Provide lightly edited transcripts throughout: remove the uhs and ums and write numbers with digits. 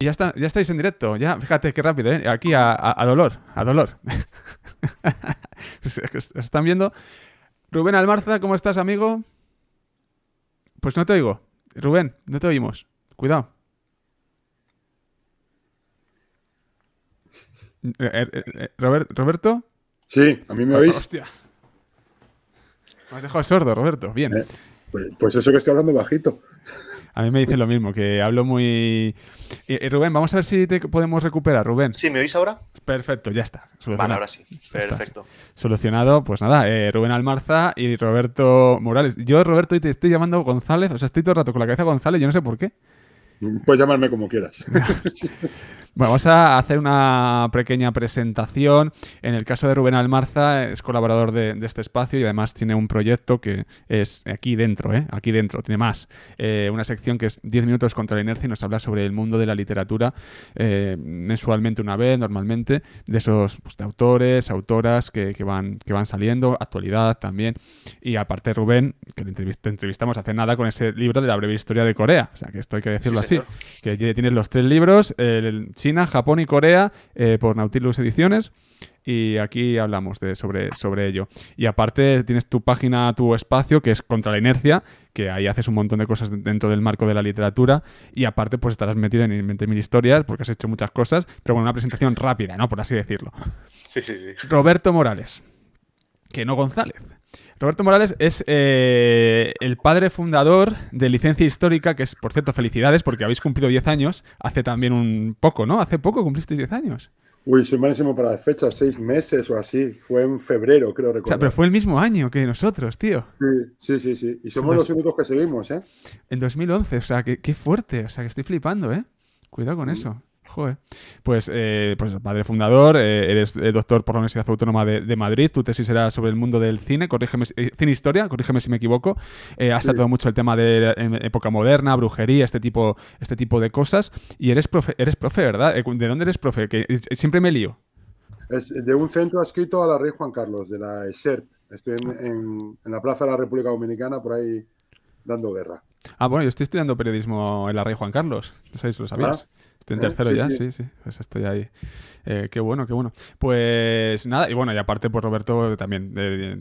Y ya estáis en directo, ya, fíjate qué rápido, ¿eh? Aquí a dolor, a dolor. Os están viendo. Rubén Almarza, ¿cómo estás, amigo? Pues no te oigo. Rubén, no te oímos. Cuidado. Roberto. Sí, ¿a mí me oís? Hostia. Me has dejado sordo, Roberto. Bien. Pues eso que estoy hablando bajito. A mí me dicen lo mismo, que hablo muy... Rubén, vamos a ver si te podemos recuperar, Rubén. ¿Sí, me oís ahora? Perfecto, ya está. Vale, Solucionado. ahora sí. Ya estás. Perfecto. Solucionado, pues nada, Rubén Almarza y Roberto Morales. Yo, Roberto, hoy te estoy llamando González, o sea, estoy todo el rato con la cabeza González, yo no sé por qué. Puedes llamarme como quieras. Bueno, vamos a hacer una pequeña presentación. En el caso de Rubén Almarza, es colaborador de este espacio y además tiene un proyecto que es aquí dentro, aquí dentro, tiene más. Una sección que es 10 minutos contra la inercia y nos habla sobre el mundo de la literatura mensualmente una vez, normalmente, de esos pues, de autores, autoras que van saliendo, actualidad también. Y aparte Rubén, que te entrevistamos hace nada con ese libro de la breve historia de Corea. O sea, que esto hay que decirlo Sí, así. señor. Que tienes los 3 libros, China, Japón y Corea, por Nautilus Ediciones. Y aquí hablamos sobre ello. Y aparte tienes tu página, tu espacio, que es Contra la Inercia, que ahí haces un montón de cosas dentro del marco de la literatura. Y aparte pues estarás metido en 20.000 historias, porque has hecho muchas cosas, pero con una presentación rápida, ¿no? Por así decirlo. Sí, sí, sí. Roberto Morales, que no González. Roberto Morales es el padre fundador de Licencia Histórica, que es, por cierto, felicidades, porque habéis cumplido 10 años hace también un poco, ¿no? Hace poco cumplisteis 10 años. Uy, soy malísimo para las fechas, 6 meses o así. Fue en febrero, creo O sea, pero recordar. fue el mismo año que nosotros, tío. Sí, sí, sí, sí. Y En, somos los dos- únicos que seguimos, ¿eh? en 2011, o sea, qué fuerte, o sea, que estoy flipando, ¿eh? Cuidado con Mm. eso. Joder. Pues padre fundador, eres doctor por la Universidad Autónoma de Madrid, tu tesis era sobre el mundo del cine, cine historia, corrígeme si me equivoco. Has Sí, tratado mucho el tema de época moderna, brujería, este tipo de cosas. Y eres profe, ¿verdad? ¿De dónde eres profe? Que siempre me lío. es de un centro adscrito a la Rey Juan Carlos, de la ESERP. Estoy en la Plaza de la República Dominicana, por ahí dando guerra. Ah, bueno, yo estoy estudiando periodismo en la Rey Juan Carlos. No sé si lo Ah, sabías. Estoy en tercero sí, ya, sí. sí, sí. Pues estoy ahí. Qué bueno, qué bueno. Pues nada, y bueno, y aparte, pues Roberto también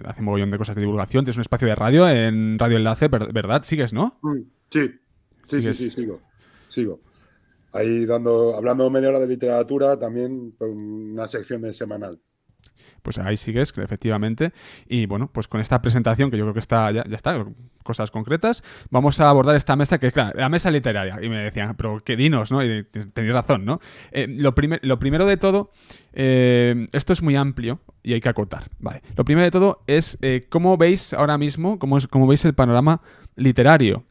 hace un mogollón de cosas de divulgación. Tienes un espacio de radio en Radio Enlace, ¿verdad? ¿Sigues, no? Sí, sí, sí, sí, Sigues. sigo. Ahí hablando media hora de literatura, también pues, una sección de semanal. Pues ahí sigues, que efectivamente. Y bueno, pues con esta presentación, que yo creo que ya está, cosas concretas, vamos a abordar esta mesa, que es claro, la mesa literaria. Y me decían, pero qué dinos, ¿no? Y tenéis razón, ¿no? Lo primero de todo, esto es muy amplio y hay que acotar, ¿vale? Lo primero de todo es cómo veis ahora mismo, cómo veis el panorama literario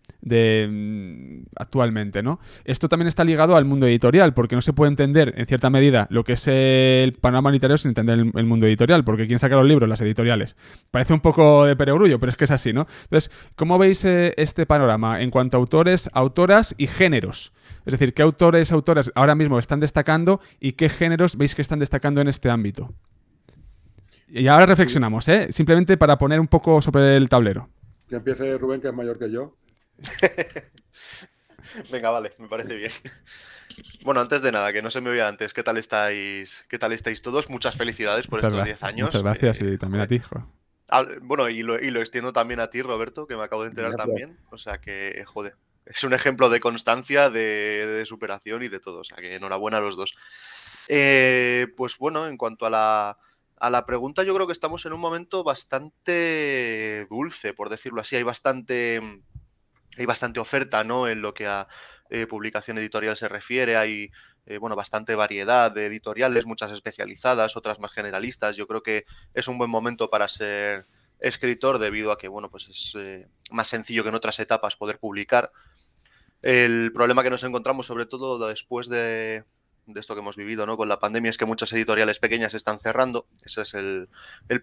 actualmente, ¿no? Esto también está ligado al mundo editorial, porque no se puede entender, en cierta medida, lo que es el panorama literario sin entender el mundo editorial, porque ¿quién saca los libros? Las editoriales. Parece un poco de perogrullo, pero es que es así, ¿no? Entonces, ¿cómo veis este panorama en cuanto a autores, autoras y géneros? Es decir, ¿qué autores, autoras ahora mismo están destacando y qué géneros veis que están destacando en este ámbito? Y ahora reflexionamos, ¿eh? Simplemente para poner un poco sobre el tablero. Que empiece Rubén, que es mayor que yo. Venga, vale, me parece bien. Bueno, antes de nada, que no se me oía antes, ¿qué tal estáis? ¿Qué tal estáis todos? Muchas felicidades por estos 10 Muchas años. gracias y también a Joder. ti, joder. Bueno, y lo extiendo también a ti, Roberto, que me acabo de enterar Gracias. también. O sea que, joder, es un ejemplo de constancia, de superación y de todo. O sea que enhorabuena a los dos. Pues bueno, en cuanto a la pregunta, yo creo que estamos en un momento bastante dulce, por decirlo así. Hay bastante oferta, ¿no? En lo que a publicación editorial se refiere. Hay bueno, bastante variedad de editoriales, muchas especializadas, otras más generalistas. Yo creo que es un buen momento para ser escritor debido a que bueno, pues es más sencillo que en otras etapas poder publicar. El problema que nos encontramos, sobre todo después de esto que hemos vivido, ¿no? Con la pandemia, es que muchas editoriales pequeñas están cerrando. Ese es el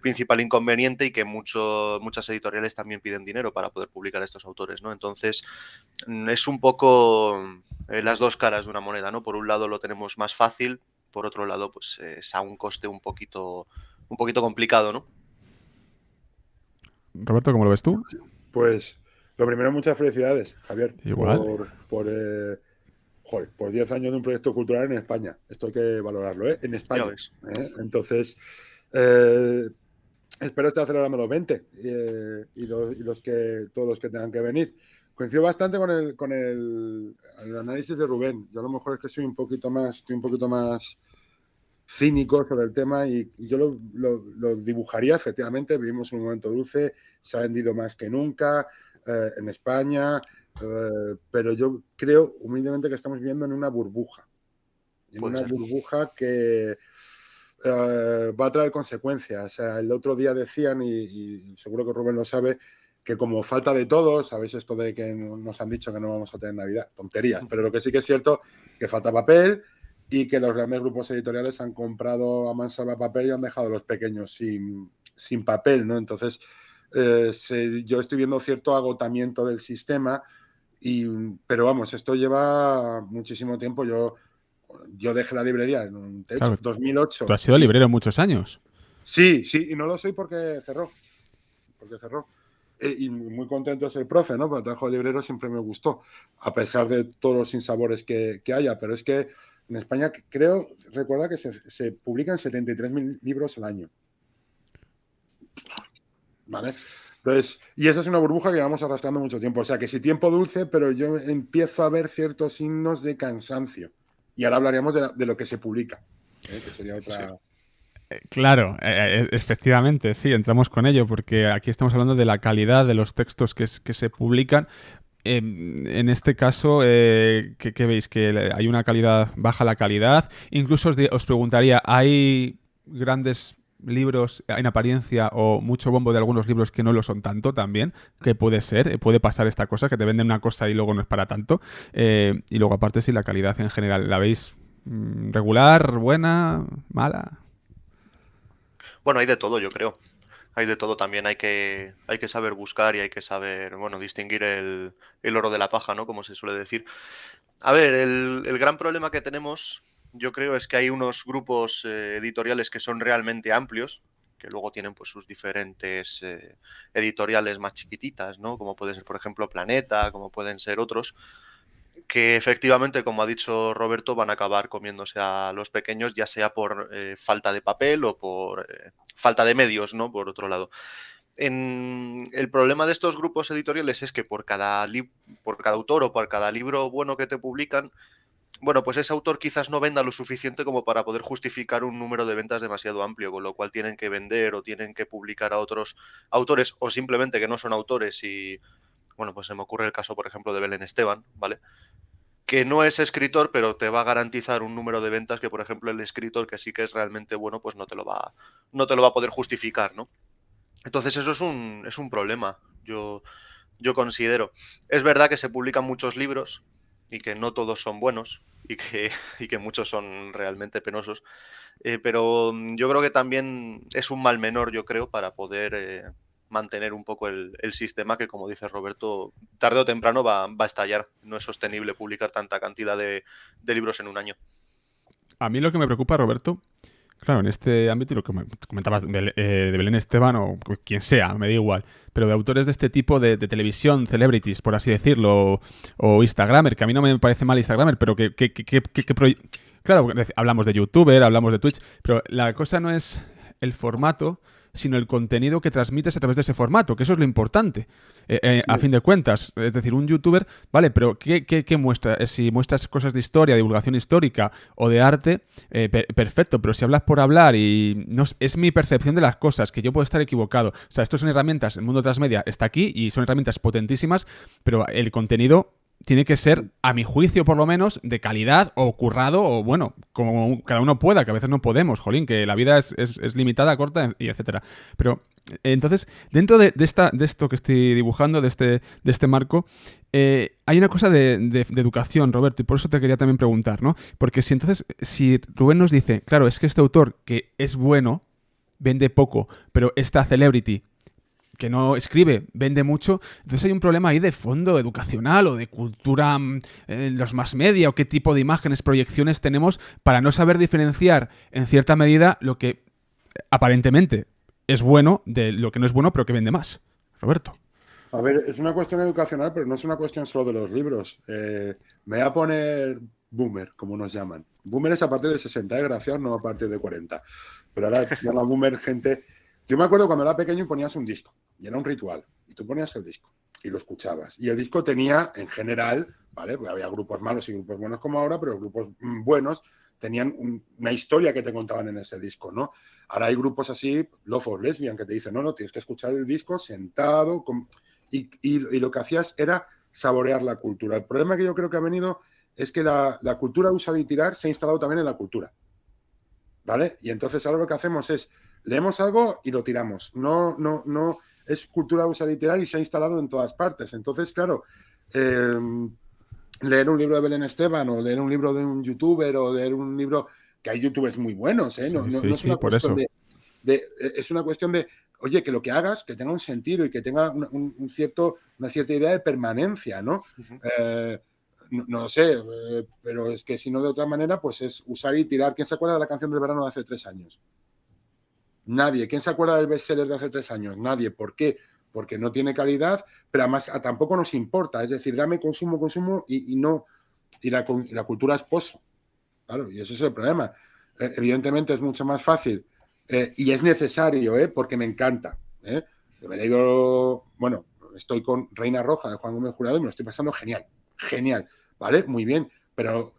principal inconveniente, y que muchas editoriales también piden dinero para poder publicar a estos autores, ¿no? Entonces, es un poco las dos caras de una moneda, ¿no? Por un lado lo tenemos más fácil, por otro lado, pues es a un coste un poquito complicado, ¿no? Roberto, ¿cómo lo ves tú? Pues lo primero, muchas felicidades, Javier, Igual. Joder, pues 10 años de un proyecto cultural en España. Esto hay que valorarlo, ¿eh? En España. Ya ves. Entonces, espero estar celebrando los 20 y todos los que tengan que venir. Coincido bastante con el análisis de Rubén. Yo a lo mejor es que estoy un poquito más cínico sobre el tema y yo lo dibujaría. Efectivamente, vivimos un momento dulce, se ha vendido más que nunca en España, pero yo creo humildemente que estamos viviendo en una burbuja. En Puede una ser. burbuja que va a traer consecuencias. O sea, el otro día decían, y seguro que Rubén lo sabe, que como falta de todo, sabéis esto de que nos han dicho que no vamos a tener Navidad, tonterías, pero lo que sí que es cierto que falta papel y que los grandes grupos editoriales han comprado a mansalva papel y han dejado a los pequeños sin papel, ¿no? Entonces, yo estoy viendo cierto agotamiento del sistema, pero vamos, esto lleva muchísimo tiempo. Yo dejé la librería en Claro, 2008. tú has sido librero muchos años. Sí, y no lo soy porque cerró. Y muy contento es el profe, ¿no? Porque el trabajo de librero siempre me gustó, a pesar de todos los sinsabores que haya. Pero es que en España recuerda que se publican 73.000 libros al año. ¿Vale? Entonces, y esa es una burbuja que vamos arrastrando mucho tiempo. O sea, que sí, tiempo dulce, pero yo empiezo a ver ciertos signos de cansancio. Y ahora hablaríamos de lo que se publica, que sería otra... Sí. Claro, efectivamente, sí, entramos con ello, porque aquí estamos hablando de la calidad de los textos que se publican. En este caso, ¿qué veis? Que hay una calidad, baja la calidad. Incluso os preguntaría, ¿hay grandes libros en apariencia o mucho bombo de algunos libros que no lo son tanto también? Que puede ser, puede pasar esta cosa, que te venden una cosa y luego no es para tanto. Y luego aparte, sí, la calidad en general, ¿la veis regular, buena, mala? Bueno, hay de todo, yo creo. Hay de todo también. Hay que saber buscar y hay que saber, bueno, distinguir el oro de la paja, ¿no? Como se suele decir. A ver, el gran problema que tenemos, yo creo, es que hay unos grupos editoriales que son realmente amplios, que luego tienen pues sus diferentes editoriales más chiquititas, ¿no? Como puede ser, por ejemplo, Planeta, como pueden ser otros, que efectivamente, como ha dicho Roberto, van a acabar comiéndose a los pequeños, ya sea por falta de papel o por falta de medios, ¿no? Por otro lado. El problema de estos grupos editoriales es que por cada autor o por cada libro bueno que te publican, bueno, pues ese autor quizás no venda lo suficiente como para poder justificar un número de ventas demasiado amplio, con lo cual tienen que vender o tienen que publicar a otros autores o simplemente que no son autores y, bueno, pues se me ocurre el caso, por ejemplo, de Belén Esteban, ¿vale? Que no es escritor, pero te va a garantizar un número de ventas que, por ejemplo, el escritor que sí que es realmente bueno, pues no te lo va a poder justificar, ¿no? Entonces eso es un problema, yo considero. Es verdad que se publican muchos libros y que no todos son buenos y que muchos son realmente penosos, pero yo creo que también es un mal menor, yo creo, para poder mantener un poco el sistema que, como dice Roberto, tarde o temprano va a estallar. No es sostenible publicar tanta cantidad de libros en un año. A mí lo que me preocupa, Roberto, claro, en este ámbito, y lo que comentabas de Belén Esteban o quien sea, me da igual, pero de autores de este tipo de televisión, celebrities, por así decirlo, o Instagramer, que a mí no me parece mal Instagramer, pero claro, hablamos de YouTuber, hablamos de Twitch, pero la cosa no es el formato, sino el contenido que transmites a través de ese formato, que eso es lo importante, a fin de cuentas. Es decir, un youtuber, vale, pero ¿qué muestra? Si muestras cosas de historia, divulgación histórica o de arte, perfecto, pero si hablas por hablar y no, es mi percepción de las cosas, que yo puedo estar equivocado. O sea, estos son herramientas, el mundo transmedia está aquí y son herramientas potentísimas, pero el contenido tiene que ser, a mi juicio por lo menos, de calidad o currado o bueno, como cada uno pueda, que a veces no podemos, jolín, que la vida es limitada, corta y etcétera. Pero entonces, dentro de esto que estoy dibujando, de este marco, hay una cosa de educación, Roberto, y por eso te quería también preguntar, ¿no? Porque si Rubén nos dice, claro, es que este autor que es bueno, vende poco, pero esta celebrity que no escribe, vende mucho, entonces hay un problema ahí de fondo educacional o de cultura, los mass media o qué tipo de imágenes, proyecciones tenemos para no saber diferenciar en cierta medida lo que aparentemente es bueno de lo que no es bueno pero que vende más. Roberto. A ver, es una cuestión educacional, pero no es una cuestión solo de los libros. Me voy a poner boomer, como nos llaman. Boomer es a partir de 60, desgraciados, no a partir de 40. Pero ahora llama boomer gente... Yo me acuerdo cuando era pequeño y ponías un disco, y era un ritual, y tú ponías el disco, y lo escuchabas. Y el disco tenía, en general, ¿vale? Pues había grupos malos y grupos buenos como ahora, pero los grupos buenos tenían una historia que te contaban en ese disco, ¿no? Ahora hay grupos así, Love for Lesbian, que te dicen, no, tienes que escuchar el disco sentado, y lo que hacías era saborear la cultura. El problema que yo creo que ha venido es que la cultura de usar y tirar se ha instalado también en la cultura, ¿vale? Y entonces ahora lo que hacemos es, leemos algo y lo tiramos. No, es cultura de usar y tirar y se ha instalado en todas partes. Entonces, claro, leer un libro de Belén Esteban o leer un libro de un youtuber o leer un libro, que hay youtubers muy buenos, ¿eh? No es Sí, una por cuestión eso. es una cuestión de, oye, que lo que hagas, que tenga un sentido y que tenga una cierta idea de permanencia, ¿no? Ujú. No lo sé, pero es que si no de otra manera, pues es usar y tirar. ¿Quién se acuerda de la canción del verano de hace 3 años? Nadie. ¿Quién se acuerda del bestseller de hace 3 años? Nadie. ¿Por qué? Porque no tiene calidad, pero además tampoco nos importa. Es decir, dame consumo y no. Y la cultura es pozo. Claro, y ese es el problema. Evidentemente es mucho más fácil y es necesario, porque me encanta. Yo me he leído, bueno, estoy con Reina Roja de Juan Gómez Jurado y me lo estoy pasando genial, genial, ¿vale? Muy bien, pero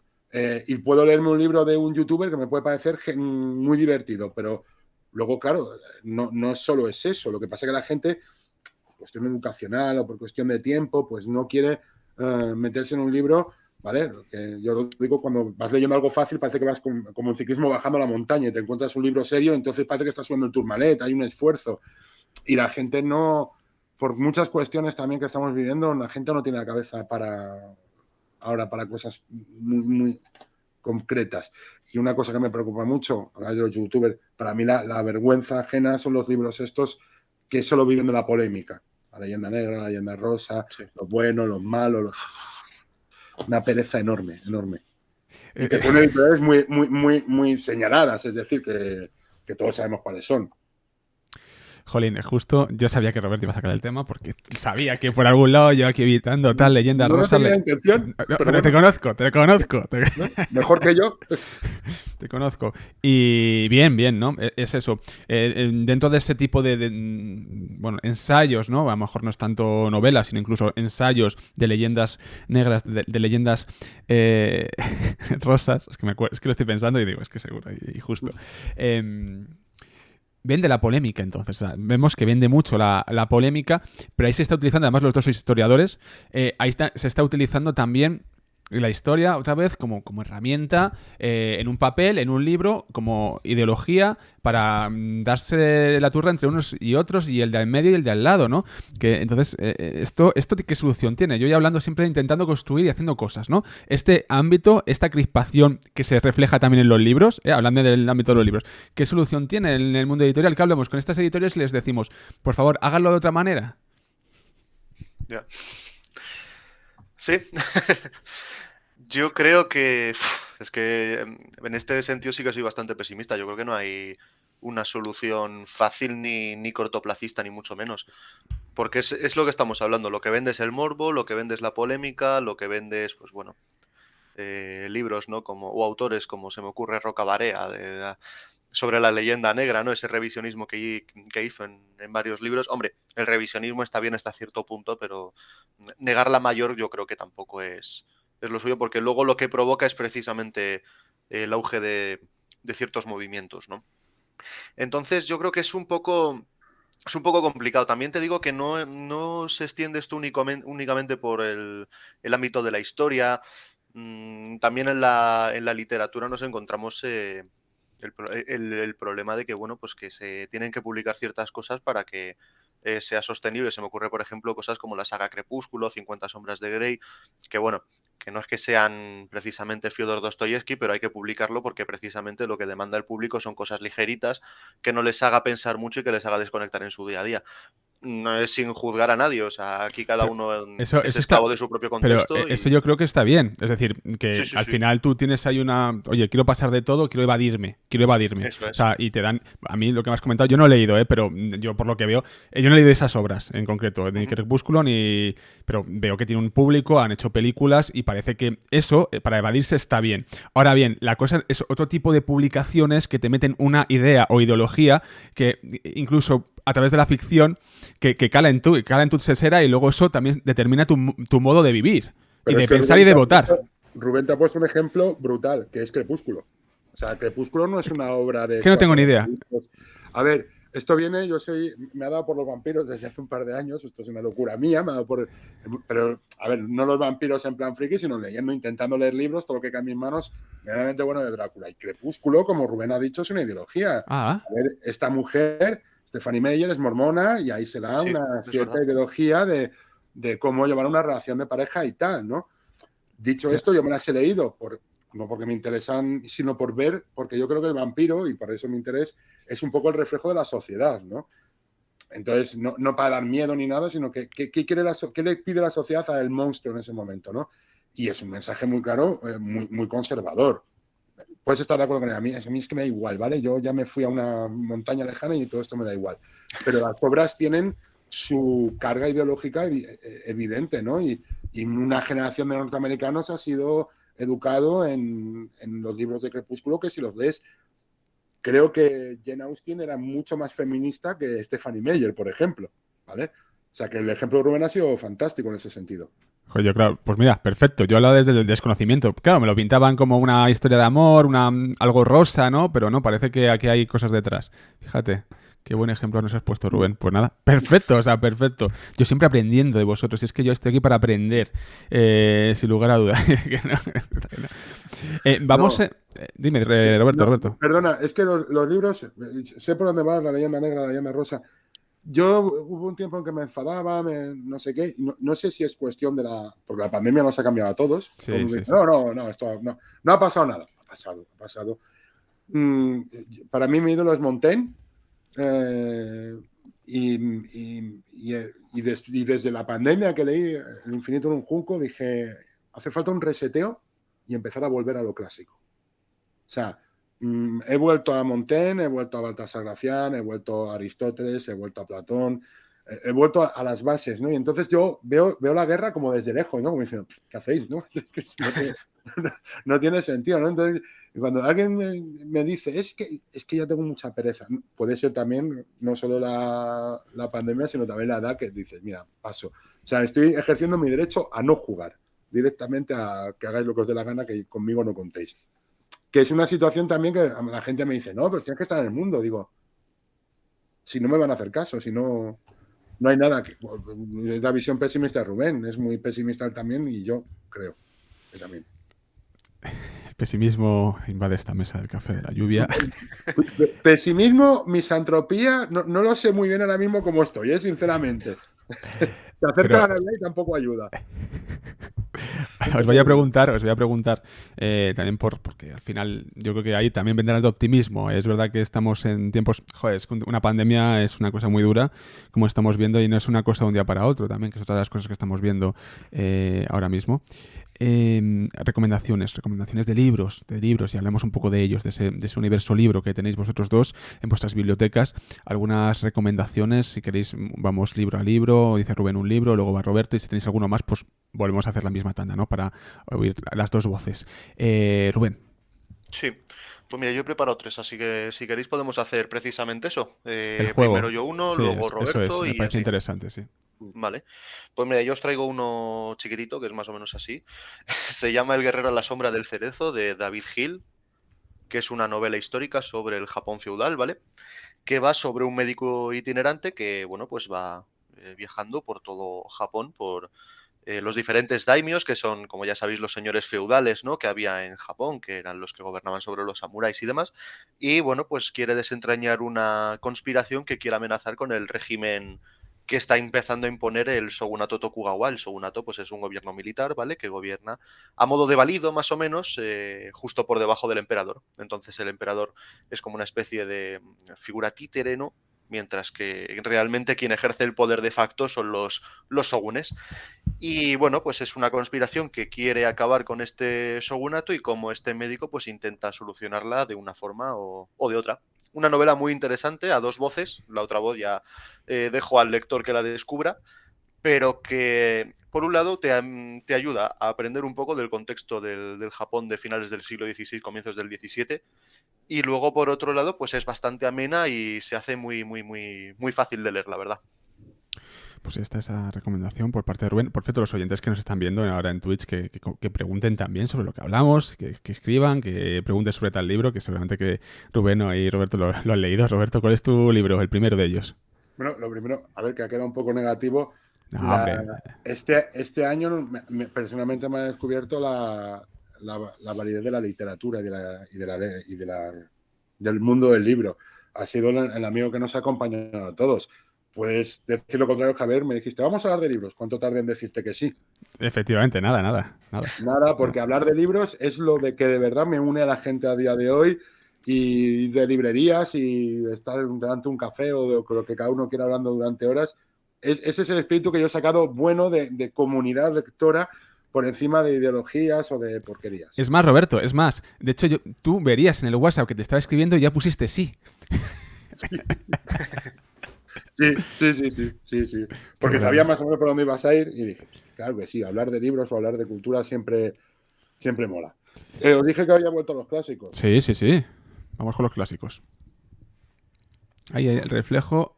y puedo leerme un libro de un youtuber que me puede parecer muy divertido, pero luego, claro, no solo es eso, lo que pasa es que la gente, por cuestión educacional o por cuestión de tiempo, pues no quiere meterse en un libro. ¿Vale? Que yo lo digo, cuando vas leyendo algo fácil parece que vas como en ciclismo bajando la montaña y te encuentras un libro serio, entonces parece que estás subiendo el Tourmalet, hay un esfuerzo y la gente no, por muchas cuestiones también que estamos viviendo, la gente no tiene la cabeza para cosas muy concretas. Y una cosa que me preocupa mucho, hablar de los youtubers, para mí la vergüenza ajena son los libros estos que solo viven de la polémica. La leyenda negra, la leyenda rosa, Sí. los buenos, los malos, una pereza enorme, enorme. Y Eh, que son editoriales muy señaladas, es decir, que todos sabemos cuáles son. Jolín, justo yo sabía que Roberto iba a sacar el tema porque sabía que por algún lado yo aquí evitando tal leyenda No lo rosa. tenía intención, pero Pero te bueno, conozco, te conozco. ¿no? Mejor que yo. Te conozco. Y bien, ¿no? Es eso. Dentro de ese tipo bueno, ensayos, ¿no? A lo mejor no es tanto novelas, sino incluso ensayos de leyendas negras, de leyendas rosas. Es que lo estoy pensando y digo, es que seguro, y justo. Vende la polémica, entonces. O sea, vemos que vende mucho la polémica, pero ahí se está utilizando, además los dos sois historiadores, se está utilizando también la historia otra vez como herramienta en un papel, en un libro, como ideología para darse la turra entre unos y otros y el de al medio y el de al lado, ¿no? Que entonces, esto ¿qué solución tiene? Yo ya hablando siempre intentando construir y haciendo cosas, ¿no? Este ámbito, esta crispación que se refleja también en los libros, hablando del ámbito de los libros, ¿qué solución tiene en el mundo editorial? ¿Qué hablamos con estas editoriales y les decimos, por favor, háganlo de otra manera? Ya. Sí. Yo creo que es que en este sentido sí que soy bastante pesimista. Yo creo que no hay una solución fácil ni cortoplacista, ni mucho menos. Porque es lo que estamos hablando. Lo que vende es el morbo, lo que vende es la polémica, lo que vende es, pues bueno, libros, ¿no? O autores como se me ocurre Roca Barea sobre la leyenda negra, ¿no? Ese revisionismo que hizo en varios libros. Hombre, el revisionismo está bien hasta cierto punto, pero negar la mayor yo creo que tampoco es lo suyo, porque luego lo que provoca es precisamente el auge de ciertos movimientos, ¿no? Entonces yo creo que es un poco complicado. También te digo que no se extiende esto únicamente por el ámbito de la historia. También en la literatura nos encontramos el problema de que, bueno, pues que se tienen que publicar ciertas cosas para que sea sostenible. Se me ocurre, por ejemplo, cosas como la saga Crepúsculo, 50 sombras de Grey, que bueno, que no es que sean precisamente Fyodor Dostoyevsky, pero hay que publicarlo porque precisamente lo que demanda el público son cosas ligeritas que no les haga pensar mucho y que les haga desconectar en su día a día. sin juzgar a nadie. O sea, aquí cada Pero uno eso es está. esclavo de su propio Pero contexto eso y... yo creo que está bien. Es decir, Sí, que sí, al sí, final tú tienes ahí oye, quiero pasar de todo, quiero evadirme, quiero evadirme. eso O es. sea, y te dan, a mí lo que me has comentado, yo no he leído, pero yo por lo que veo, yo no he leído esas obras en concreto, ni Ujú. Crepúsculo, pero veo que tiene un público, han hecho películas y parece que eso, para evadirse, está bien. Ahora bien, la cosa es otro tipo de publicaciones que te meten una idea o ideología que incluso a través de la ficción que cala en tu sesera y luego eso también determina tu modo de vivir y Pero es de que pensar y de votar. Rubén te ha puesto un ejemplo brutal, que es Crepúsculo. O sea, Crepúsculo no es una obra de Que no tengo Escuadrón ni de idea. Vampiros. A ver, esto viene, me ha dado por los vampiros desde hace un par de años, esto es una locura mía, me ha dado pero, a ver, no los vampiros en plan friki, sino leyendo, intentando leer libros, todo lo que cae en mis manos, realmente bueno de Drácula. Y Crepúsculo, como Rubén ha dicho, es una ideología. Ah, A ver, esta mujer, Stephanie Meyer, es mormona y ahí se da Sí, una es cierta verdad. ideología de cómo llevar una relación de pareja y tal, ¿no? Dicho que- esto, yo me las he leído, no porque me interesan, sino por ver, porque yo creo que el vampiro, y por eso mi interés, es un poco el reflejo de la sociedad, ¿no? Entonces, no para dar miedo ni nada, sino que qué le pide la sociedad al monstruo en ese momento, ¿no? Y es un mensaje muy claro, muy conservador. Puedes estar de acuerdo con él. A mí es que me da igual, ¿vale? Yo ya me fui a una montaña lejana y todo esto me da igual. Pero las obras tienen su carga ideológica evidente, ¿no? Y una generación de norteamericanos ha sido educado en los libros de Crepúsculo que si los lees, creo que Jane Austen era mucho más feminista que Stephanie Meyer, por ejemplo, ¿vale? O sea que el ejemplo de Rubén ha sido fantástico en ese sentido. Joder, yo claro, pues mira, perfecto. Yo hablaba desde el desconocimiento. Claro, me lo pintaban como una historia de amor, algo rosa, ¿no? Pero no, parece que aquí hay cosas detrás. Fíjate, qué buen ejemplo nos has puesto, Rubén. Pues nada, perfecto, o sea, perfecto. Yo siempre aprendiendo de vosotros. Y es que yo estoy aquí para aprender, sin lugar a dudas. Vamos, No, dime, Roberto, no, Roberto. perdona, es que los libros, sé por dónde va la leyenda negra, la leyenda rosa. Yo hubo un tiempo en que me enfadaba, no sé qué, no sé si es cuestión porque la pandemia nos ha cambiado a todos. Todo el Sí, mundo sí, dice, sí. no, esto no ha pasado nada. Ha pasado. Mm, para mí mi ídolo es Montaigne, eh, y desde la pandemia que leí El infinito en un junco, dije, hace falta un reseteo y empezar a volver a lo clásico. O sea, he vuelto a Montaigne, he vuelto a Baltasar Gracián, he vuelto a Aristóteles, he vuelto a Platón, he vuelto a las bases, ¿no? Y entonces yo veo la guerra como desde lejos, ¿no? Como diciendo, ¿qué hacéis, no? No tiene sentido, ¿no? Entonces, cuando alguien me dice, es que ya tengo mucha pereza, puede ser también no solo la pandemia, sino también la edad que dices, mira, paso. O sea, estoy ejerciendo mi derecho a no jugar, directamente a que hagáis lo que os dé la gana, que conmigo no contéis. Que es una situación también que la gente me dice, no, pero tienes que estar en el mundo. Digo, si no me van a hacer caso, si no hay nada. Es la visión pesimista de Rubén, es muy pesimista él también y yo creo que también. El pesimismo invade esta mesa del café de la lluvia. Pesimismo, misantropía, no lo sé muy bien ahora mismo cómo estoy, sinceramente. Se acerca Pero la Navidad y tampoco ayuda. os voy a preguntar también porque al final yo creo que ahí también vendrás de optimismo. Es verdad que estamos en tiempos, joder, una pandemia es una cosa muy dura, como estamos viendo, y no es una cosa de un día para otro también, que es otra de las cosas que estamos viendo ahora mismo. Recomendaciones de libros, y hablemos un poco de ellos, de ese universo libro que tenéis vosotros dos en vuestras bibliotecas. Algunas recomendaciones, si queréis, vamos libro a libro, dice Rubén un libro, luego va Roberto, y si tenéis alguno más, pues volvemos a hacer la misma tanda, ¿no? Para oír las dos voces. Rubén. Sí, pues mira, yo he preparado tres, así que si queréis podemos hacer precisamente eso. El Primero juego. yo uno, Sí, luego eso es. Roberto Me y parece así. interesante, sí. Vale. Pues mira, yo os traigo uno chiquitito, que es más o menos así. Se llama El guerrero a la sombra del cerezo, de David Hill, que es una novela histórica sobre el Japón feudal, ¿vale? Que va sobre un médico itinerante que, bueno, pues va viajando por todo Japón, por los diferentes daimios, que son, como ya sabéis, los señores feudales, ¿no? Que había en Japón, que eran los que gobernaban sobre los samuráis y demás. Y bueno, pues quiere desentrañar una conspiración que quiere amenazar con el régimen que está empezando a imponer el shogunato Tokugawa. El shogunato, pues es un gobierno militar, ¿vale? Que gobierna a modo de valido, más o menos, justo por debajo del emperador. Entonces el emperador es como una especie de figura títere, ¿no? mientras que realmente quien ejerce el poder de facto son los shogunes. Y bueno, pues es una conspiración que quiere acabar con este shogunato y como este médico pues intenta solucionarla de una forma o de otra. Una novela muy interesante a dos voces, la otra voz ya dejo al lector que la descubra, pero que por un lado te ayuda a aprender un poco del contexto del Japón de finales del siglo XVI, comienzos del XVII, y luego por otro lado pues es bastante amena y se hace muy fácil de leer, la verdad. Pues esta es esa recomendación por parte de Rubén. Por cierto, los oyentes que nos están viendo ahora en Twitch, que pregunten también sobre lo que hablamos, que escriban, que pregunten sobre tal libro, que seguramente que Rubén y Roberto lo han leído. Roberto, ¿cuál es tu libro? El primero de ellos. Bueno, lo primero, a ver, que ha quedado un poco negativo. No, hombre. Este año personalmente me ha descubierto la validez de la literatura del mundo del libro. Ha sido el amigo que nos ha acompañado a todos. Puedes decir lo contrario, Javier. Me dijiste, vamos a hablar de libros. ¿Cuánto tardé en decirte que sí? Efectivamente, nada. Nada, porque hablar de libros es lo de que de verdad me une a la gente a día de hoy, y de librerías y estar delante de un café o de lo que cada uno quiera hablando durante horas. Ese es el espíritu que yo he sacado bueno de comunidad lectora por encima de ideologías o de porquerías. Es más, Roberto, es más. De hecho, tú verías en el WhatsApp que te estaba escribiendo y ya pusiste sí. Sí. Porque sabía más o menos por dónde ibas a ir y dije, claro que sí, hablar de libros o hablar de cultura siempre mola. Os dije que había vuelto a los clásicos. Sí. Vamos con los clásicos. Ahí el reflejo.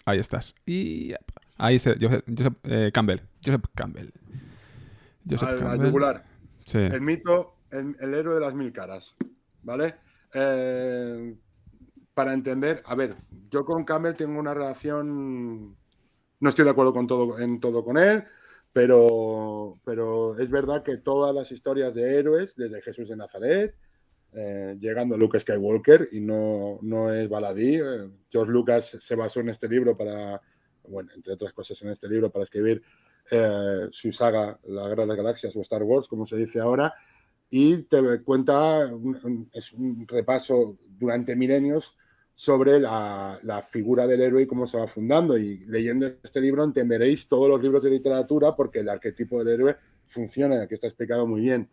Ahí estás. Y ahí Joseph Campbell. Joseph Campbell. Al yugular. Sí. El mito, el héroe de las mil caras. ¿Vale? Para entender, a ver, yo con Campbell tengo una relación, no estoy de acuerdo en todo con él, pero es verdad que todas las historias de héroes, desde Jesús de Nazaret, llegando a Luke Skywalker, y no es baladí. George Lucas se basó en este libro entre otras cosas en este libro, para escribir su saga, La Guerra de las Galaxias, o Star Wars, como se dice ahora, y te cuenta, es un repaso durante milenios sobre la figura del héroe y cómo se va fundando. Y leyendo este libro entenderéis todos los libros de literatura, porque el arquetipo del héroe funciona, aquí está explicado muy bien.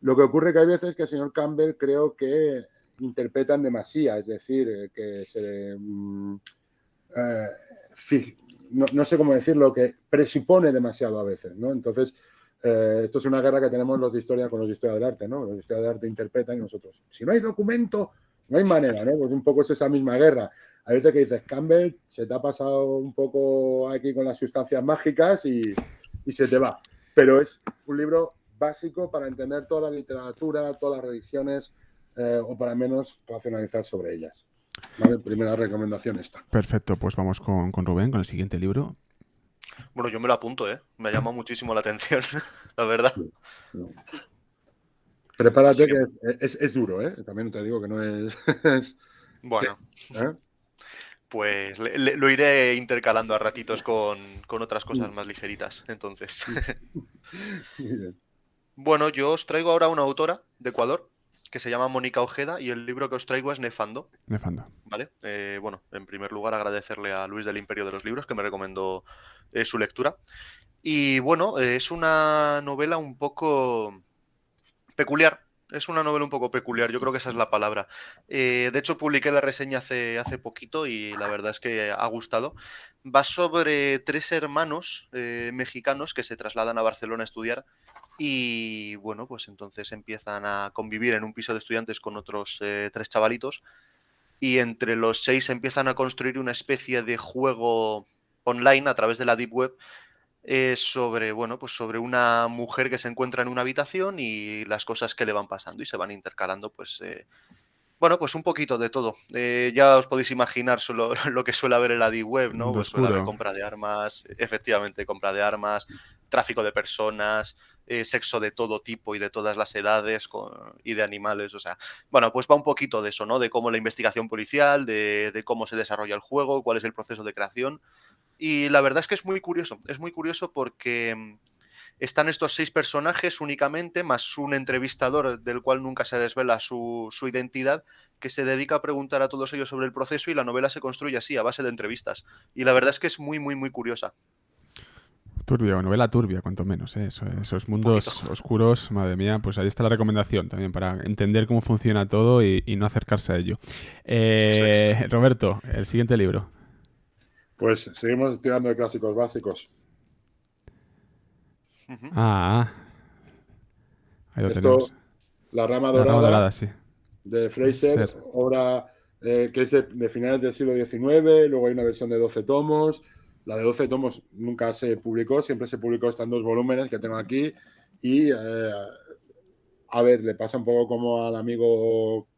Lo que ocurre que hay veces que el señor Campbell creo que interpretan demasiado, es decir, que no sé cómo decirlo, que presupone demasiado a veces, ¿no? Entonces, esto es una guerra que tenemos los de historia con los de historia del arte, ¿no? Los de historia del arte interpretan y nosotros, si no hay documento, no hay manera, ¿no? Pues un poco es esa misma guerra. Hay veces que dices, Campbell, se te ha pasado un poco aquí con las sustancias mágicas y se te va. Pero es un libro básico para entender toda la literatura, todas las religiones, o para menos racionalizar sobre ellas. ¿Vale? Primera recomendación esta. Perfecto, pues vamos con Rubén, con el siguiente libro. Bueno, yo me lo apunto, ¿eh? Me llama muchísimo la atención, la verdad. Prepárate, que es duro, ¿eh? También te digo que no es... Bueno, pues lo iré intercalando a ratitos con otras cosas más ligeritas, entonces. Muy bien. Bueno, yo os traigo ahora una autora de Ecuador que se llama Mónica Ojeda, y el libro que os traigo es Nefando. ¿Vale? Bueno, en primer lugar agradecerle a Luis del Imperio de los Libros, que me recomendó su lectura. Y bueno, es una novela un poco peculiar. Es una novela un poco peculiar, yo creo que esa es la palabra. De hecho, publiqué la reseña hace poquito y la verdad es que ha gustado. Va sobre tres hermanos mexicanos que se trasladan a Barcelona a estudiar y, bueno, pues entonces empiezan a convivir en un piso de estudiantes con otros tres chavalitos, y entre los seis empiezan a construir una especie de juego online a través de la Deep Web sobre, bueno, pues sobre una mujer que se encuentra en una habitación y las cosas que le van pasando, y se van intercalando, pues, bueno, pues un poquito de todo. Ya os podéis imaginar solo lo que suele haber en la Deep Web, ¿no? Pues suele haber compra de armas, efectivamente, compra de armas, tráfico de personas, sexo de todo tipo y de todas las edades y de animales, o sea, bueno, pues va un poquito de eso, ¿no? De cómo la investigación policial, de cómo se desarrolla el juego, cuál es el proceso de creación. Y la verdad es que es muy curioso porque están estos 6 personajes únicamente, más un entrevistador del cual nunca se desvela su identidad, que se dedica a preguntar a todos ellos sobre el proceso, y la novela se construye así, a base de entrevistas. Y la verdad es que es muy, muy, muy curiosa. Turbia, o novela turbia, cuanto menos, ¿eh? Esos mundos oscuros, madre mía, pues ahí está la recomendación también para entender cómo funciona todo y no acercarse a ello. Roberto, el siguiente libro. Pues seguimos tirando de clásicos básicos. Ahí lo Esto, tenemos. La rama La rama dorada, dorada, sí. de Fraser, obra que es de finales del siglo XIX, luego hay una versión de 12 tomos. La de 12 tomos nunca se publicó, siempre se publicó estos 2 volúmenes que tengo aquí. Y, a ver, le pasa un poco como al amigo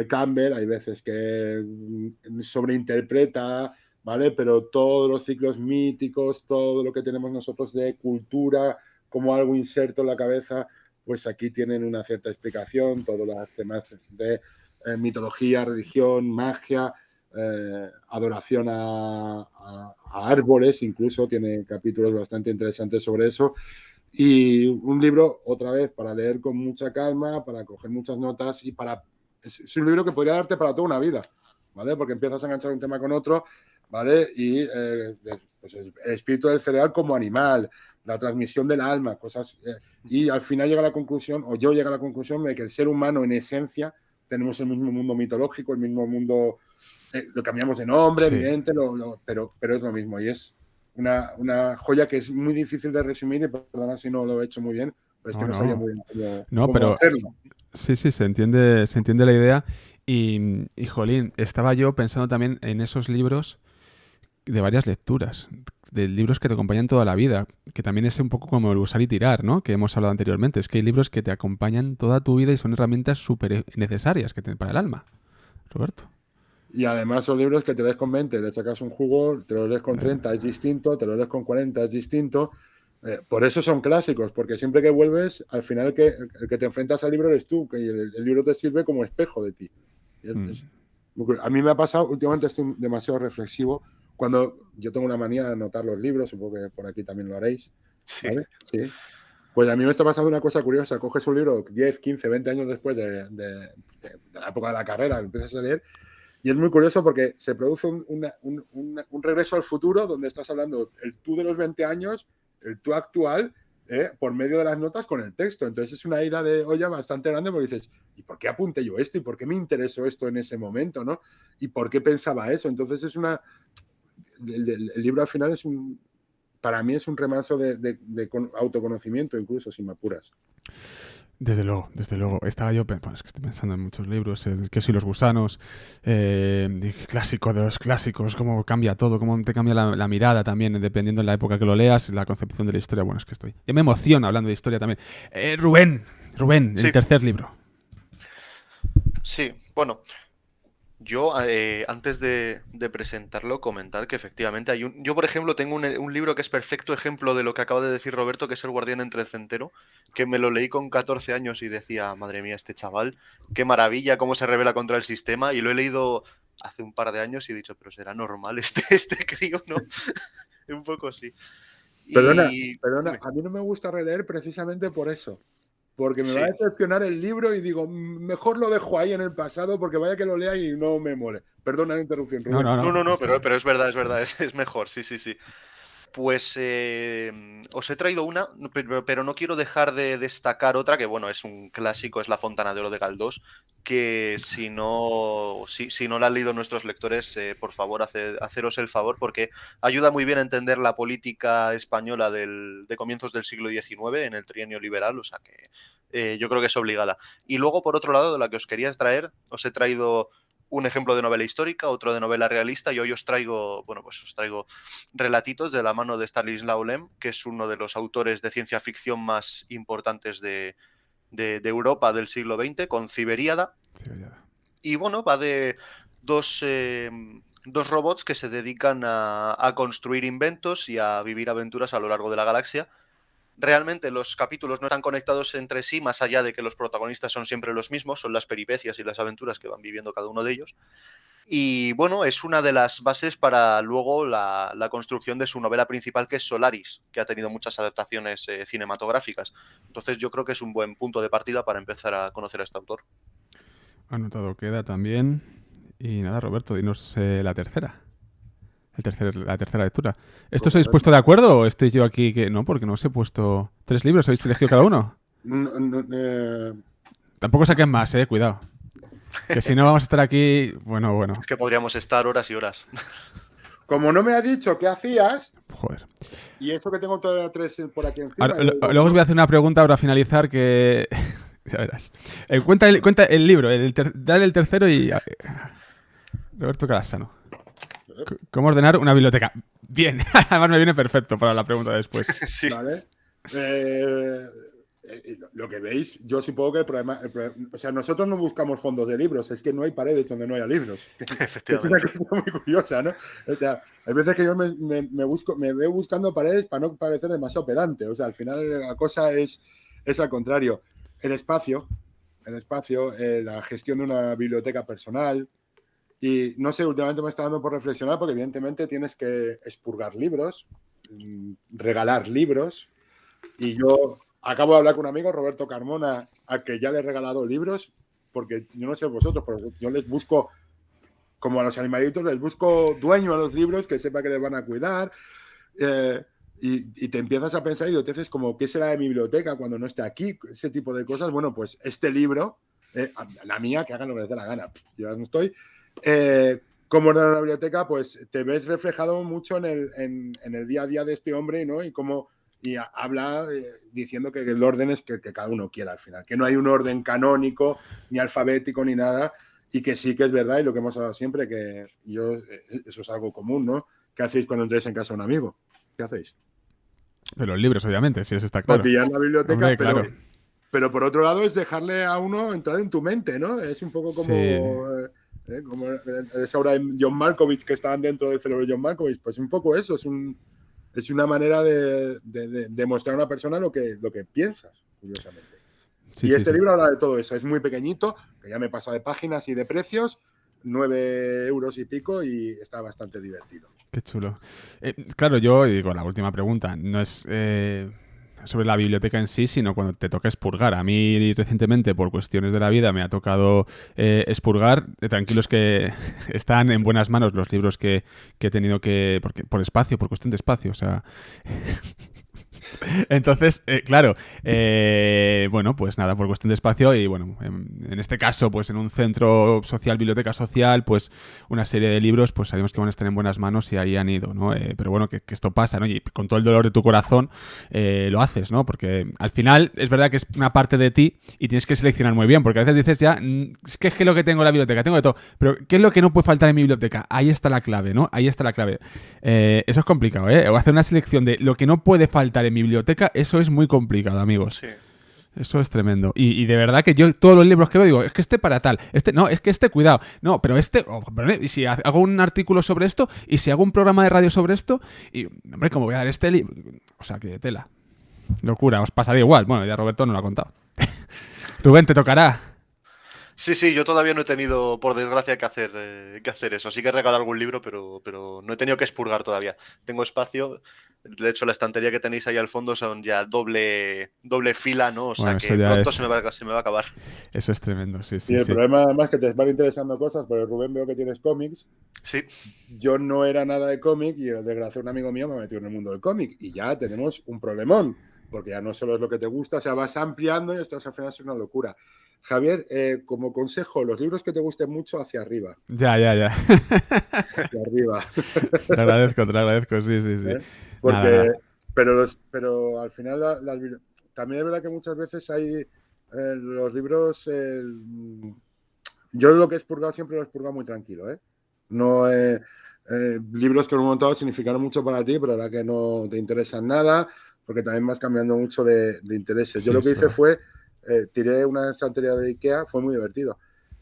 Campbell, hay veces que sobreinterpreta, ¿vale? Pero todos los ciclos míticos, todo lo que tenemos nosotros de cultura, como algo inserto en la cabeza, pues aquí tienen una cierta explicación, todos los temas de mitología, religión, magia, adoración a árboles, incluso tiene capítulos bastante interesantes sobre eso. Y un libro, otra vez, para leer con mucha calma, para coger muchas notas y para... Es un libro que podría darte para toda una vida, ¿vale? Porque empiezas a enganchar un tema con otro, ¿vale? Y pues el espíritu del cereal como animal, la transmisión del alma, cosas... y al final llega a la conclusión, o yo llego a la conclusión de que el ser humano en esencia tenemos el mismo mundo mitológico, el mismo mundo... lo cambiamos de nombre, sí, evidente, pero es lo mismo. Y es una joya que es muy difícil de resumir, y perdona si no lo he hecho muy bien, pero es que no sabía muy bien cómo hacerlo. Sí, se entiende la idea. Y jolín, estaba yo pensando también en esos libros de varias lecturas, de libros que te acompañan toda la vida, que también es un poco como el usar y tirar, ¿no? Que hemos hablado anteriormente. Es que hay libros que te acompañan toda tu vida y son herramientas súper necesarias para el alma. Roberto. Y además son libros que te lees con 20, le sacas un jugo, te lo lees con 30, es distinto, te lo lees con 40, es distinto. Por eso son clásicos, porque siempre que vuelves, al final el que te enfrentas al libro eres tú, que el libro te sirve como espejo de ti. A mí me ha pasado, últimamente estoy demasiado reflexivo, cuando yo tengo una manía de anotar los libros, supongo que por aquí también lo haréis, ¿vale? Sí. Pues a mí me está pasando una cosa curiosa, coges un libro 10, 15, 20 años después de la época de la carrera, empiezas a leer. Y es muy curioso porque se produce un regreso al futuro donde estás hablando el tú de los 20 años, el tú actual, por medio de las notas con el texto. Entonces es una ida de olla bastante grande porque dices, ¿y por qué apunté yo esto? ¿Y por qué me interesó esto en ese momento? ¿No? ¿Y por qué pensaba eso? Entonces es el libro al final para mí es un remanso de autoconocimiento, incluso, si me apuras. Desde luego. Estaba yo, bueno, es que estoy pensando en muchos libros, el Que soy los gusanos, clásico de los clásicos, cómo cambia todo, cómo te cambia la mirada también, dependiendo de la época que lo leas, la concepción de la historia. Bueno, es que ya me emociona hablando de historia también. Rubén, el sí. tercer libro. Sí, bueno, yo antes de presentarlo, comentar que efectivamente yo, por ejemplo, tengo un libro que es perfecto ejemplo de lo que acaba de decir Roberto, que es El guardián entre el centeno, que me lo leí con 14 años y decía, madre mía, este chaval, qué maravilla, cómo se revela contra el sistema, y lo he leído hace un par de años y he dicho, pero será normal este crío, ¿no? Un poco así. Perdona, a mí no me gusta releer precisamente por eso. Porque me va a decepcionar el libro y digo, mejor lo dejo ahí en el pasado porque vaya que lo lea y no me mole. Perdona la interrupción, Rubén. No, pero es verdad, es mejor, sí. Pues os he traído una, pero no quiero dejar de destacar otra que, bueno, es un clásico, es La Fontana de Oro de Galdós, que si no la han leído nuestros lectores, por favor, haceros el favor, porque ayuda muy bien a entender la política española de comienzos del siglo XIX en el trienio liberal, o sea que yo creo que es obligada. Y luego, por otro lado, de la que os quería traer, os he traído un ejemplo de novela histórica, otro de novela realista, y hoy os traigo relatitos de la mano de Stanislaw Lem, que es uno de los autores de ciencia ficción más importantes de Europa del siglo XX, con Ciberíada. Y bueno, va de dos robots que se dedican a construir inventos y a vivir aventuras a lo largo de la galaxia. Realmente los capítulos no están conectados entre sí, más allá de que los protagonistas son siempre los mismos, son las peripecias y las aventuras que van viviendo cada uno de ellos. Y bueno, es una de las bases para luego la construcción de su novela principal, que es Solaris, que ha tenido muchas adaptaciones cinematográficas. Entonces yo creo que es un buen punto de partida para empezar a conocer a este autor. Anotado queda también. Y nada, Roberto, dinos la tercera. La tercera lectura. ¿Esto os habéis puesto de acuerdo o estoy yo aquí que no? Porque no os he puesto 3 libros, ¿habéis elegido cada uno? Tampoco saquen más, cuidado. Que si no vamos a estar aquí... Bueno. Es que podríamos estar horas y horas. Como no me has dicho qué hacías... Joder. Y esto que tengo todavía 3 por aquí encima... Luego os voy a hacer una pregunta para finalizar que... ya verás. Cuenta el libro, dale el tercero y... Roberto Calasano. ¿Cómo ordenar una biblioteca? Bien, además me viene perfecto para la pregunta después. Sí. Vale. Lo que veis, yo supongo que el problema, o sea, nosotros no buscamos fondos de libros, es que no hay paredes donde no haya libros. Es una cosa muy curiosa, ¿no? O sea, hay veces que yo me veo buscando paredes para no parecer demasiado pedante. O sea, al final la cosa es al contrario. El espacio, la gestión de una biblioteca personal. Y no sé, últimamente me está dando por reflexionar porque evidentemente tienes que expurgar libros, regalar libros. Y yo acabo de hablar con un amigo, Roberto Carmona, al que ya le he regalado libros, porque yo no sé vosotros, pero yo les busco, como a los animalitos, les busco dueño a los libros, que sepa que les van a cuidar. Y te empiezas a pensar y te dices como, ¿qué será de mi biblioteca cuando no esté aquí? Ese tipo de cosas. Bueno, pues este libro, la mía, que hagan lo que les dé la gana. Yo no estoy... cómo ordenar una biblioteca, pues te ves reflejado mucho en el día a día de este hombre, ¿no? Y habla diciendo que el orden es que cada uno quiera al final, que no hay un orden canónico, ni alfabético, ni nada, y que sí que es verdad, y lo que hemos hablado siempre, que eso es algo común, ¿no? ¿Qué hacéis cuando entréis en casa de un amigo? ¿Qué hacéis? Pero los libros, obviamente, sí, eso está claro. Pues pillar la biblioteca, hombre, claro. Pero por otro lado es dejarle a uno entrar en tu mente, ¿no? Es un poco como... Sí. Como esa obra de John Malkovich, que estaban dentro del cerebro de John Malkovich, pues un poco eso, es una manera de mostrar a una persona lo que piensas, curiosamente. Sí, y este libro habla de todo eso, es muy pequeñito, que ya me he pasado de páginas y de precios, 9 euros y pico, y está bastante divertido. Qué chulo. Claro, yo digo, la última pregunta, no es... sobre la biblioteca en sí, sino cuando te toca expurgar. A mí recientemente, por cuestiones de la vida, me ha tocado expurgar. Tranquilos que están en buenas manos los libros que he tenido que... por espacio, por cuestión de espacio, o sea... Entonces, claro, bueno, pues nada, por cuestión de espacio y bueno, en este caso, pues en un centro social, biblioteca social, pues una serie de libros, pues sabemos que van a estar en buenas manos y ahí han ido, ¿no? Pero bueno, que esto pasa, ¿no? Y con todo el dolor de tu corazón lo haces, ¿no? Porque al final es verdad que es una parte de ti y tienes que seleccionar muy bien, porque a veces dices ya, es que lo que tengo en la biblioteca, tengo de todo, pero ¿qué es lo que no puede faltar en mi biblioteca? Ahí está la clave, ¿no? Ahí está la clave. Eso es complicado, ¿eh? O hacer una selección de lo que no puede faltar en mi biblioteca, eso es muy complicado, amigos. Sí. Eso es tremendo. Y de verdad que yo todos los libros que veo digo, es que este para tal, no, es que este cuidado, no, pero y si hago un artículo sobre esto, y si hago un programa de radio sobre esto, y hombre, ¿cómo voy a dar este libro? O sea, que tela. Locura, os pasaría igual. Bueno, ya Roberto no lo ha contado. Rubén, te tocará. Sí, yo todavía no he tenido, por desgracia, que hacer eso. Sí que he regalado algún libro, pero no he tenido que expurgar todavía. Tengo espacio. De hecho, la estantería que tenéis ahí al fondo son ya doble fila, ¿no? O sea, que pronto se me va a acabar. Eso es tremendo, sí. Y el problema, además, es que te van interesando cosas, porque Rubén, veo que tienes cómics. Sí. Yo no era nada de cómic y, desgraciadamente, un amigo mío me metió en el mundo del cómic. Y ya tenemos un problemón, porque ya no solo es lo que te gusta, o sea, vas ampliando y esto al final es una locura. Javier, como consejo, los libros que te gusten mucho, hacia arriba. Ya. Hacia arriba. Te agradezco, sí. Porque, nada. Pero al final también es verdad que muchas veces hay los libros... yo lo que he expurgado siempre lo he expurgado muy tranquilo, ¿eh? No libros que en un momento dado significaron mucho para ti, pero ahora que no te interesan nada, porque también vas cambiando mucho de intereses. Yo lo que hice fue... tiré una estantería de Ikea, fue muy divertido,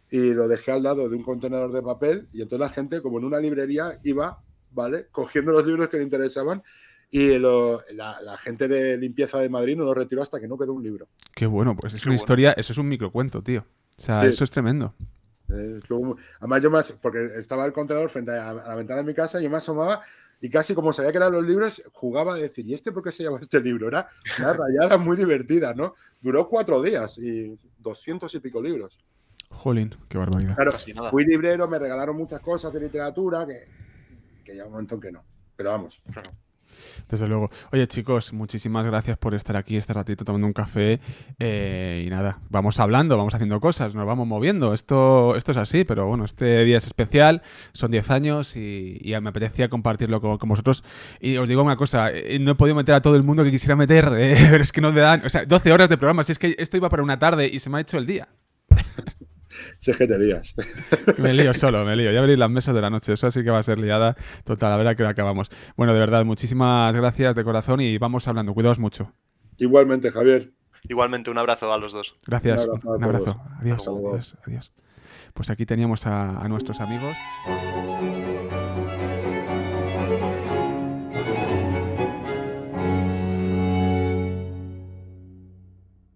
y lo dejé al lado de un contenedor de papel y entonces la gente, como en una librería, iba, ¿vale?, cogiendo los libros que le interesaban y la gente de limpieza de Madrid no lo retiró hasta que no quedó un libro. Qué bueno, pues es una historia, eso es un microcuento, tío. O sea, sí. Eso es tremendo. Además, porque estaba el contenedor frente a la ventana de mi casa, yo me asomaba y casi como sabía que eran los libros, jugaba a decir, ¿y este por qué se llama este libro? Era una rayada muy divertida, ¿no? Duró 4 días y 200 y pico libros. Jolín, qué barbaridad. Claro, fui librero, me regalaron muchas cosas de literatura que ya un montón que no. Pero vamos. Claro. Desde luego. Oye, chicos, muchísimas gracias por estar aquí este ratito tomando un café. Y nada, vamos hablando, vamos haciendo cosas, nos vamos moviendo. Esto es así, pero bueno, este día es especial, son 10 años y me apetecía compartirlo con vosotros. Y os digo una cosa, no he podido meter a todo el mundo que quisiera meter, pero es que no me dan, o sea, 12 horas de programa, si es que esto iba para una tarde y se me ha hecho el día. Si es que te lías. Me lío solo, ya veréis las mesas de la noche, eso sí que va a ser liada total, a ver a qué hora acabamos. Bueno, de verdad, muchísimas gracias de corazón y vamos hablando, cuidaos mucho. Igualmente, Javier. Igualmente, un abrazo a los dos. Gracias, Un abrazo. Adiós, adiós. Pues aquí teníamos a nuestros amigos.